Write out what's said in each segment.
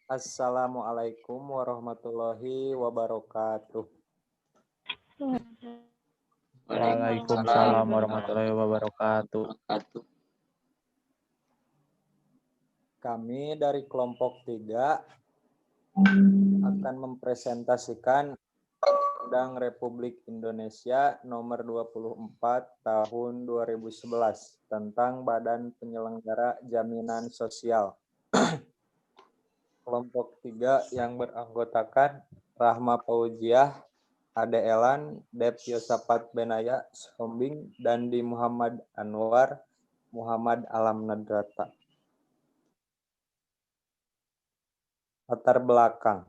Assalamualaikum warahmatullahi wabarakatuh. Waalaikumsalam Waalaikumsalam warahmatullahi warahmatullahi wabarakatuh. wabarakatuh. Kami dari kelompok 3 akan mempresentasikan Undang Republik Indonesia Nomor 24 Tahun 2011 tentang Badan Penyelenggara Jaminan Sosial. Kelompok 3 yang beranggotakan Rahma Fauziah, Ade Elan, Dep Yosafat Benaya, Sombing, Dandi Muhammad Anwar, Muhammad Alam Nadrata. Latar belakang.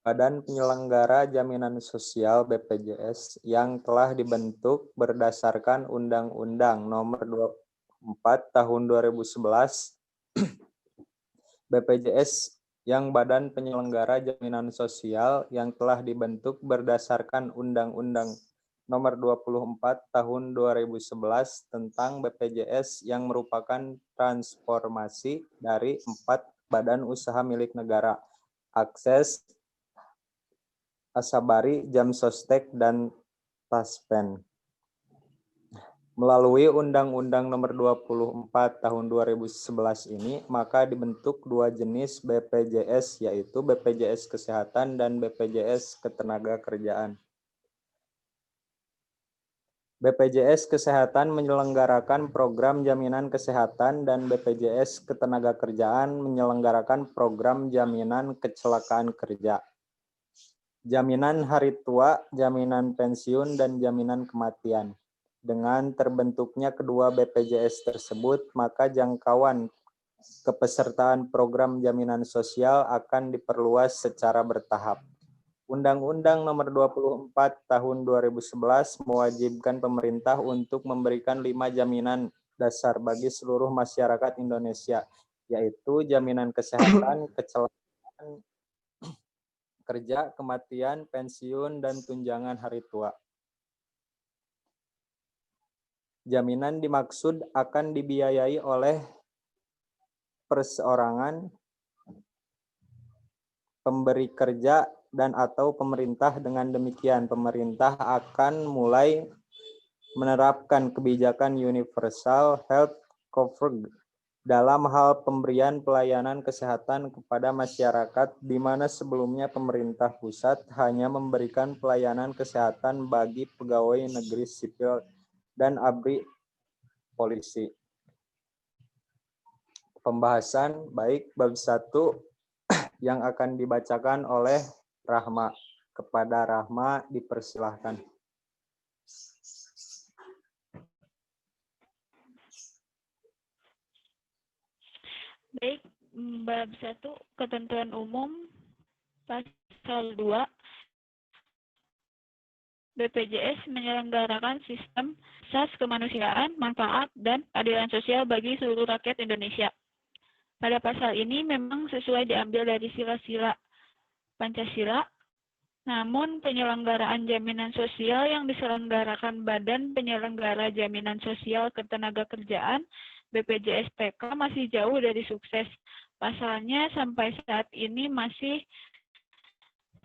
Badan Penyelenggara Jaminan Sosial BPJS yang telah dibentuk berdasarkan Undang-Undang Nomor 24 Tahun 2011 BPJS yang Badan Penyelenggara Jaminan Sosial yang telah dibentuk berdasarkan Undang-Undang Nomor 24 Tahun 2011 tentang BPJS yang merupakan transformasi dari 4 badan usaha milik negara, Akses, Asabari, Jamsostek, dan Taspen. Melalui Undang-Undang Nomor 24 Tahun 2011 ini, maka dibentuk 2 jenis BPJS, yaitu BPJS Kesehatan dan BPJS Ketenagakerjaan. BPJS Kesehatan menyelenggarakan program jaminan kesehatan dan BPJS Ketenagakerjaan menyelenggarakan program jaminan kecelakaan kerja. Jaminan hari tua, jaminan pensiun, dan jaminan kematian. Dengan terbentuknya kedua BPJS tersebut, maka jangkauan kepesertaan program jaminan sosial akan diperluas secara bertahap. Undang-Undang Nomor 24 Tahun 2011 mewajibkan pemerintah untuk memberikan 5 jaminan dasar bagi seluruh masyarakat Indonesia, yaitu jaminan kesehatan, kecelakaan kerja, kematian, pensiun, dan tunjangan hari tua. Jaminan dimaksud akan dibiayai oleh perseorangan, pemberi kerja, dan atau pemerintah. Dengan demikian, pemerintah akan mulai menerapkan kebijakan universal health coverage dalam hal pemberian pelayanan kesehatan kepada masyarakat, di mana sebelumnya pemerintah pusat hanya memberikan pelayanan kesehatan bagi pegawai negeri sipil dan ABRI polisi. Pembahasan baik bab 1 yang akan dibacakan oleh Rahma. Kepada Rahma dipersilahkan. Baik, bab 1 ketentuan umum pasal 2 BPJS menyelenggarakan sistem asas kemanusiaan, manfaat, dan keadilan sosial bagi seluruh rakyat Indonesia. Pada pasal ini memang sesuai diambil dari sila-sila Pancasila, namun penyelenggaraan jaminan sosial yang diselenggarakan Badan Penyelenggara Jaminan Sosial Ketenagakerjaan BPJS-PK masih jauh dari sukses. Pasalnya sampai saat ini masih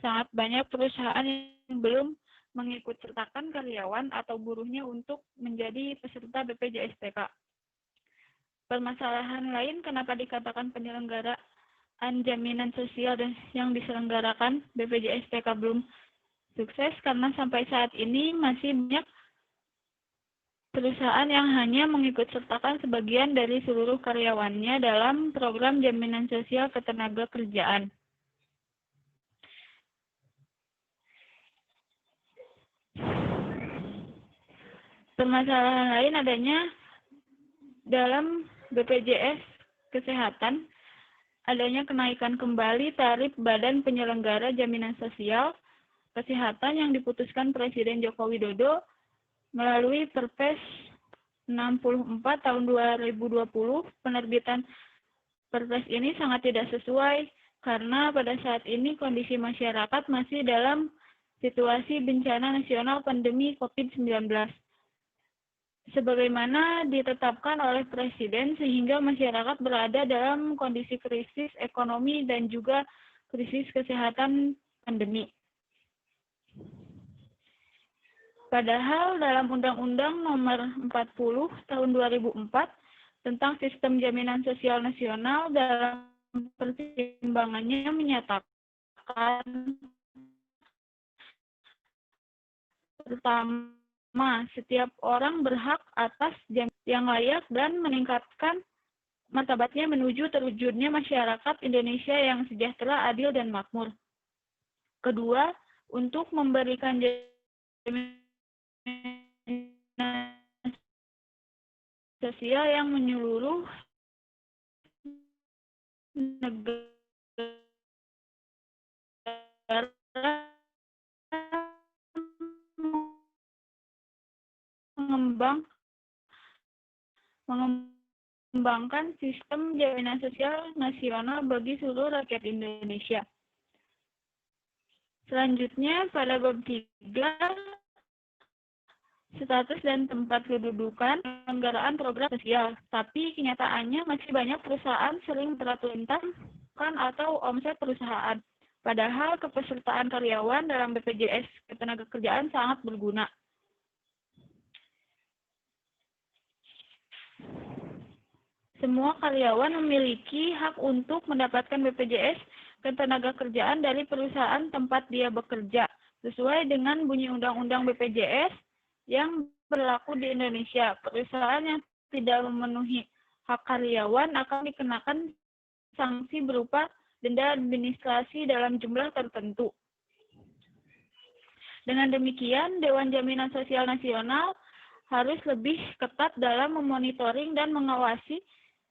sangat banyak perusahaan yang belum mengikut sertakan karyawan atau buruhnya untuk menjadi peserta BPJS-PK. Permasalahan lain kenapa dikatakan penyelenggaraan jaminan sosial yang diselenggarakan BPJS-PK belum sukses karena sampai saat ini masih banyak perusahaan yang hanya mengikut sertakan sebagian dari seluruh karyawannya dalam program jaminan sosial ketenagakerjaan. Permasalahan lain adanya dalam BPJS Kesehatan, adanya kenaikan kembali tarif Badan Penyelenggara Jaminan Sosial Kesehatan yang diputuskan Presiden Joko Widodo melalui Perpres 64 tahun 2020. Penerbitan Perpres ini sangat tidak sesuai karena pada saat ini kondisi masyarakat masih dalam situasi bencana nasional pandemi COVID-19. sebagaimana ditetapkan oleh Presiden sehingga masyarakat berada dalam kondisi krisis ekonomi dan juga krisis kesehatan pandemi. Padahal dalam Undang-Undang Nomor 40 Tahun 2004 tentang Sistem Jaminan Sosial Nasional dalam pertimbangannya menyatakan pertama, setiap orang berhak atas jaminan yang layak dan meningkatkan martabatnya menuju terwujudnya masyarakat Indonesia yang sejahtera, adil, dan makmur. Kedua, untuk memberikan jaminan sosial yang menyeluruh negara mengembangkan sistem jaminan sosial nasional bagi seluruh rakyat Indonesia. Selanjutnya, pada bab 3, status dan tempat kedudukan penyelenggaraan program sosial. Tapi kenyataannya masih banyak perusahaan sering terluntar atau omset perusahaan. Padahal kepesertaan karyawan dalam BPJS Ketenagakerjaan sangat berguna. Semua karyawan memiliki hak untuk mendapatkan BPJS Ketenagakerjaan dari perusahaan tempat dia bekerja, sesuai dengan bunyi Undang-Undang BPJS yang berlaku di Indonesia. Perusahaan yang tidak memenuhi hak karyawan akan dikenakan sanksi berupa denda administrasi dalam jumlah tertentu. Dengan demikian, Dewan Jaminan Sosial Nasional harus lebih ketat dalam memonitoring dan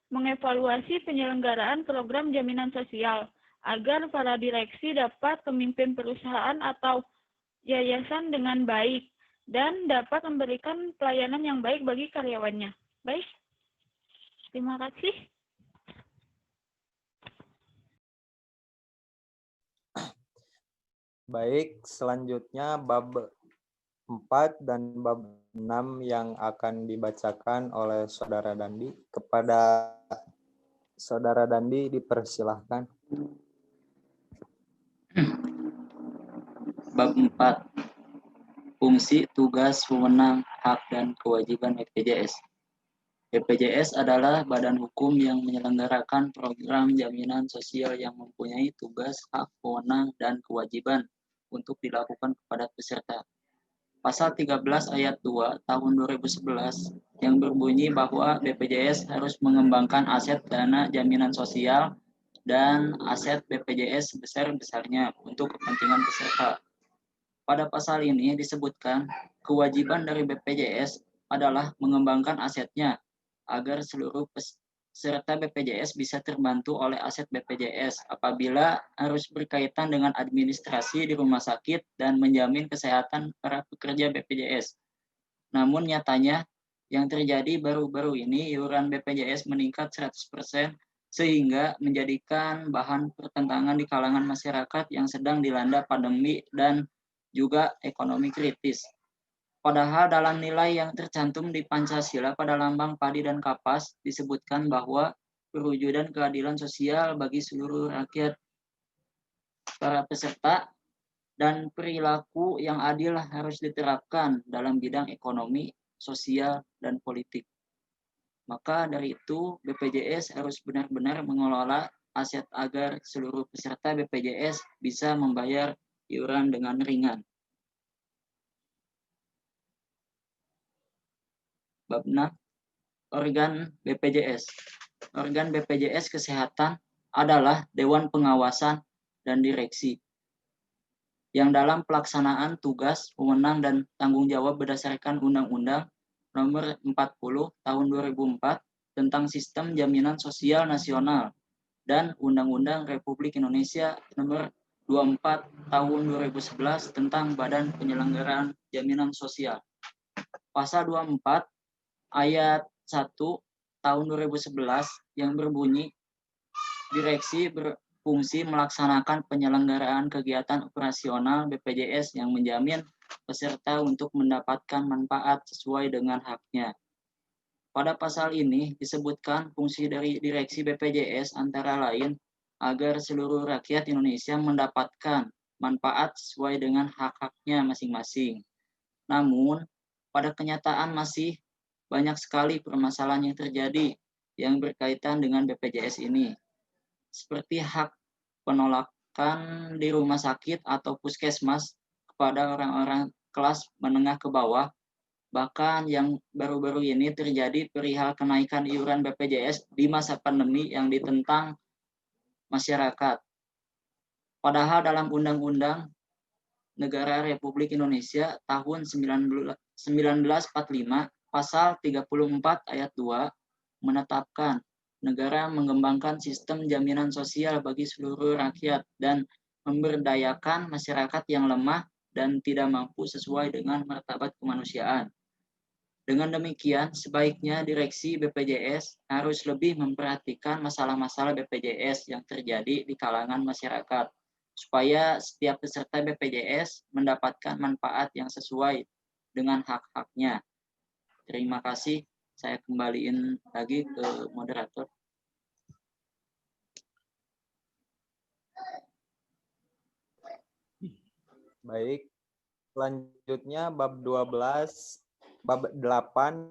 mengevaluasi penyelenggaraan program jaminan sosial, agar para direksi dapat memimpin perusahaan atau yayasan dengan baik dan dapat memberikan pelayanan yang baik bagi karyawannya. Baik, terima kasih. Baik, selanjutnya bab 4 dan bab 6 yang akan dibacakan oleh Saudara Dandi. Kepada Saudara Dandi dipersilahkan. Bab 4. Fungsi, tugas, wewenang, hak, dan kewajiban BPJS. BPJS adalah badan hukum yang menyelenggarakan program jaminan sosial yang mempunyai tugas, hak, wewenang, dan kewajiban untuk dilakukan kepada peserta. Pasal 13 ayat 2 tahun 2011 yang berbunyi bahwa BPJS harus mengembangkan aset dana jaminan sosial dan aset BPJS sebesar-besarnya untuk kepentingan peserta. Pada pasal ini disebutkan kewajiban dari BPJS adalah mengembangkan asetnya agar seluruh peserta BPJS bisa terbantu oleh aset BPJS apabila harus berkaitan dengan administrasi di rumah sakit dan menjamin kesehatan para pekerja BPJS. Namun nyatanya yang terjadi baru-baru ini iuran BPJS meningkat 100% sehingga menjadikan bahan pertentangan di kalangan masyarakat yang sedang dilanda pandemi dan juga ekonomi kritis. Padahal dalam nilai yang tercantum di Pancasila pada lambang padi dan kapas disebutkan bahwa perwujudan keadilan sosial bagi seluruh rakyat para peserta dan perilaku yang adil harus diterapkan dalam bidang ekonomi, sosial, dan politik. Maka dari itu BPJS harus benar-benar mengelola aset agar seluruh peserta BPJS bisa membayar iuran dengan ringan. Bab 6. Organ BPJS. Organ BPJS Kesehatan adalah Dewan Pengawasan dan Direksi yang dalam pelaksanaan tugas, wewenang, dan tanggung jawab berdasarkan Undang-Undang Nomor 40 Tahun 2004 tentang Sistem Jaminan Sosial Nasional dan Undang-Undang Republik Indonesia Nomor 24 Tahun 2011 tentang Badan Penyelenggaraan Jaminan Sosial. Pasal 24 ayat 1 tahun 2011 yang berbunyi direksi berfungsi melaksanakan penyelenggaraan kegiatan operasional BPJS yang menjamin peserta untuk mendapatkan manfaat sesuai dengan haknya Pada pasal ini disebutkan fungsi dari direksi BPJS antara lain agar seluruh rakyat Indonesia mendapatkan manfaat sesuai dengan hak-haknya masing-masing. Namun, pada kenyataan masih banyak sekali permasalahan yang terjadi yang berkaitan dengan BPJS ini, seperti hak penolakan di rumah sakit atau puskesmas kepada orang-orang kelas menengah ke bawah. Bahkan yang baru-baru ini terjadi perihal kenaikan iuran BPJS di masa pandemi yang ditentang masyarakat. Padahal dalam Undang-Undang Negara Republik Indonesia tahun 1945 pasal 34 ayat 2 menetapkan negara mengembangkan sistem jaminan sosial bagi seluruh rakyat dan memberdayakan masyarakat yang lemah dan tidak mampu sesuai dengan martabat kemanusiaan. Dengan demikian, sebaiknya direksi BPJS harus lebih memperhatikan masalah-masalah BPJS yang terjadi di kalangan masyarakat, supaya setiap peserta BPJS mendapatkan manfaat yang sesuai dengan hak-haknya. Terima kasih. Saya kembaliin lagi ke moderator. Baik, selanjutnya bab 12, bab 8,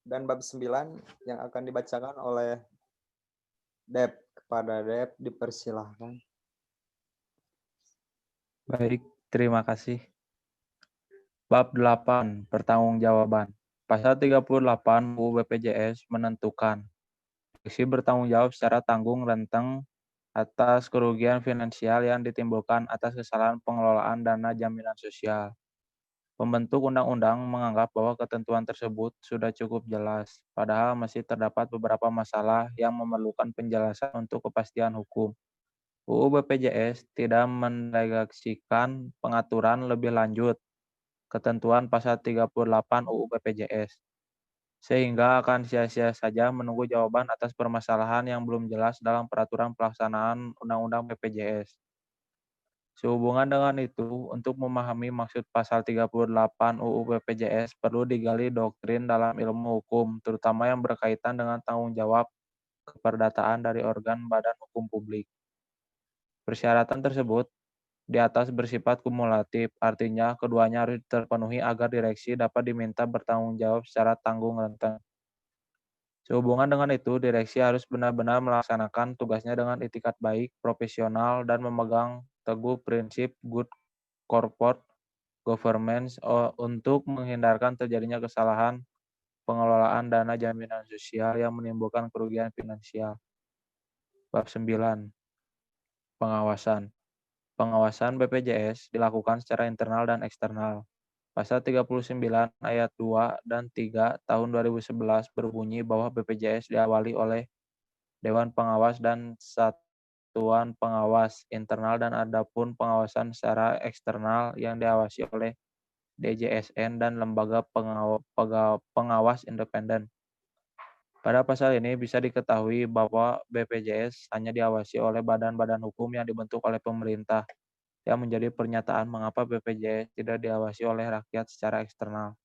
dan bab 9 yang akan dibacakan oleh Dep. Kepada Dep dipersilahkan. Baik, terima kasih. Bab 8, pertanggungjawaban. Pasal 38 UU BPJS menentukan direksi bertanggung jawab secara tanggung renteng atas kerugian finansial yang ditimbulkan atas kesalahan pengelolaan dana jaminan sosial. Pembentuk undang-undang menganggap bahwa ketentuan tersebut sudah cukup jelas, padahal masih terdapat beberapa masalah yang memerlukan penjelasan untuk kepastian hukum. UU BPJS tidak mendelegasikan pengaturan lebih lanjut ketentuan pasal 38 UU BPJS, sehingga akan sia-sia saja menunggu jawaban atas permasalahan yang belum jelas dalam peraturan pelaksanaan Undang-Undang BPJS. Sehubungan dengan itu, untuk memahami maksud pasal 38 UU BPJS perlu digali doktrin dalam ilmu hukum, terutama yang berkaitan dengan tanggung jawab keperdataan dari organ badan hukum publik. Persyaratan tersebut di atas bersifat kumulatif, artinya keduanya harus terpenuhi agar direksi dapat diminta bertanggung jawab secara tanggung renteng. Sehubungan dengan itu, direksi harus benar-benar melaksanakan tugasnya dengan itikat baik, profesional, dan memegang teguh prinsip good corporate governance untuk menghindarkan terjadinya kesalahan pengelolaan dana jaminan sosial yang menimbulkan kerugian finansial. Bab 9. Pengawasan. Pengawasan BPJS dilakukan secara internal dan eksternal. Pasal 39 ayat 2 dan 3 tahun 2011 berbunyi bahwa BPJS diawali oleh Dewan Pengawas dan Satuan Pengawas internal, dan adapun pengawasan secara eksternal yang diawasi oleh DJSN dan lembaga pengawas independen. Pada pasal ini bisa diketahui bahwa BPJS hanya diawasi oleh badan-badan hukum yang dibentuk oleh pemerintah, yang menjadi pernyataan mengapa BPJS tidak diawasi oleh rakyat secara eksternal.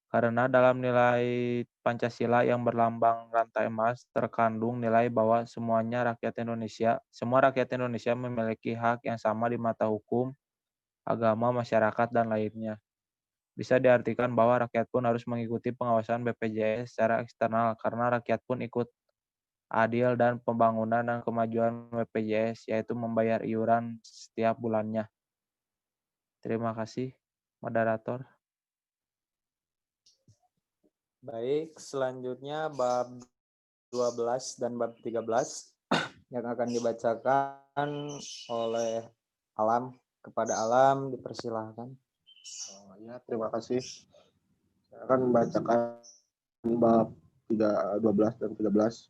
Karena dalam nilai Pancasila yang berlambang rantai emas terkandung nilai bahwa semua rakyat Indonesia memiliki hak yang sama di mata hukum, agama, masyarakat, dan lainnya. Bisa diartikan bahwa rakyat pun harus mengikuti pengawasan BPJS secara eksternal karena rakyat pun ikut adil dan pembangunan dan kemajuan BPJS, yaitu membayar iuran setiap bulannya. Terima kasih, moderator. Baik, selanjutnya bab 12 dan bab 13 yang akan dibacakan oleh Alam. Kepada Alam dipersilahkan. Ya, terima kasih. Saya akan membacakan bab 12 dan 13.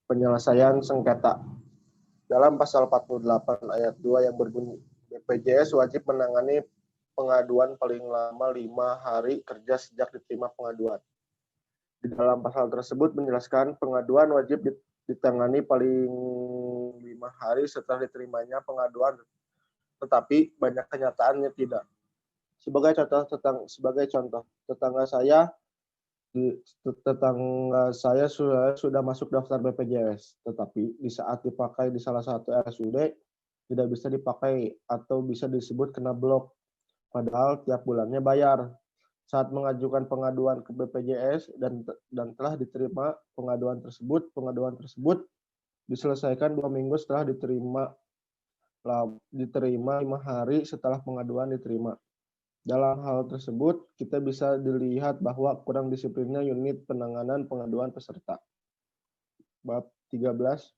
Penyelesaian sengketa. Dalam pasal 48 ayat 2 yang berbunyi, BPJS wajib menangani pengaduan paling lama 5 hari kerja sejak diterima pengaduan. Di dalam pasal tersebut menjelaskan pengaduan wajib ditangani paling 5 hari setelah diterimanya pengaduan, tetapi banyak kenyataannya tidak. Sebagai contoh, tetangga saya tetangga saya sudah masuk daftar BPJS, tetapi di saat dipakai di salah satu RSUD tidak bisa dipakai atau bisa disebut kena blok, padahal tiap bulannya bayar. Saat mengajukan pengaduan ke BPJS dan telah diterima pengaduan tersebut diselesaikan 2 minggu setelah diterima 5 hari setelah pengaduan diterima. Dalam hal tersebut, kita bisa dilihat bahwa kurang disiplinnya unit penanganan pengaduan peserta. Bab 13.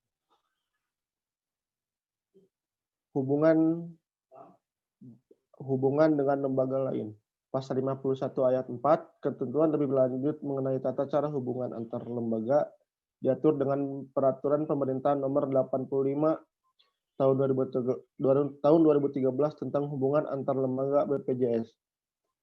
Hubungan dengan lembaga lain. Pasal 51 ayat 4, ketentuan lebih lanjut mengenai tata cara hubungan antar lembaga diatur dengan Peraturan Pemerintah Nomor 85 tahun 2013 tentang hubungan antar lembaga BPJS.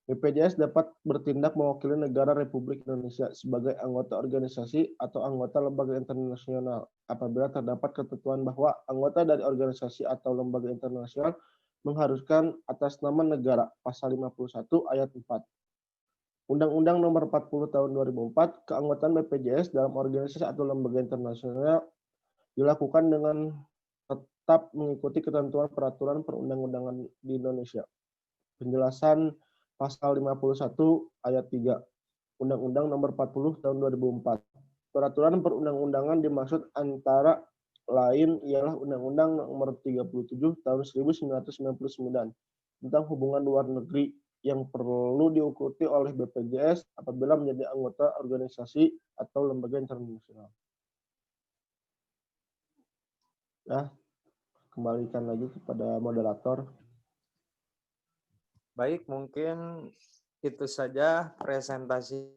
BPJS dapat bertindak mewakili negara Republik Indonesia sebagai anggota organisasi atau anggota lembaga internasional apabila terdapat ketentuan bahwa anggota dari organisasi atau lembaga internasional mengharuskan atas nama negara. Pasal 51 ayat 4. Undang-Undang Nomor 40 Tahun 2004, keanggotaan BPJS dalam organisasi atau lembaga internasional dilakukan dengan tetap mengikuti ketentuan peraturan perundang-undangan di Indonesia. Penjelasan Pasal 51 ayat 3. Undang-Undang Nomor 40 Tahun 2004. Peraturan perundang-undangan dimaksud antara lain ialah Undang-Undang Nomor 37 Tahun 1999 tentang hubungan luar negeri yang perlu diikuti oleh BPJS apabila menjadi anggota organisasi atau lembaga internasional. Nah, kembalikan lagi kepada moderator. Baik, mungkin itu saja presentasi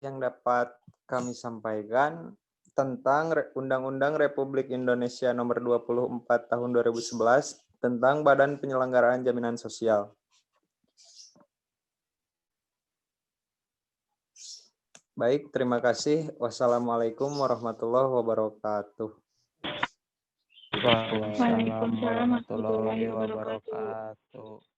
yang dapat kami sampaikan tentang Undang-Undang Republik Indonesia Nomor 24 Tahun 2011 tentang Badan Penyelenggaraan Jaminan Sosial. Baik, terima kasih. Wassalamualaikum warahmatullahi wabarakatuh. Waalaikumsalam Waalaikumsalam warahmatullahi wabarakatuh.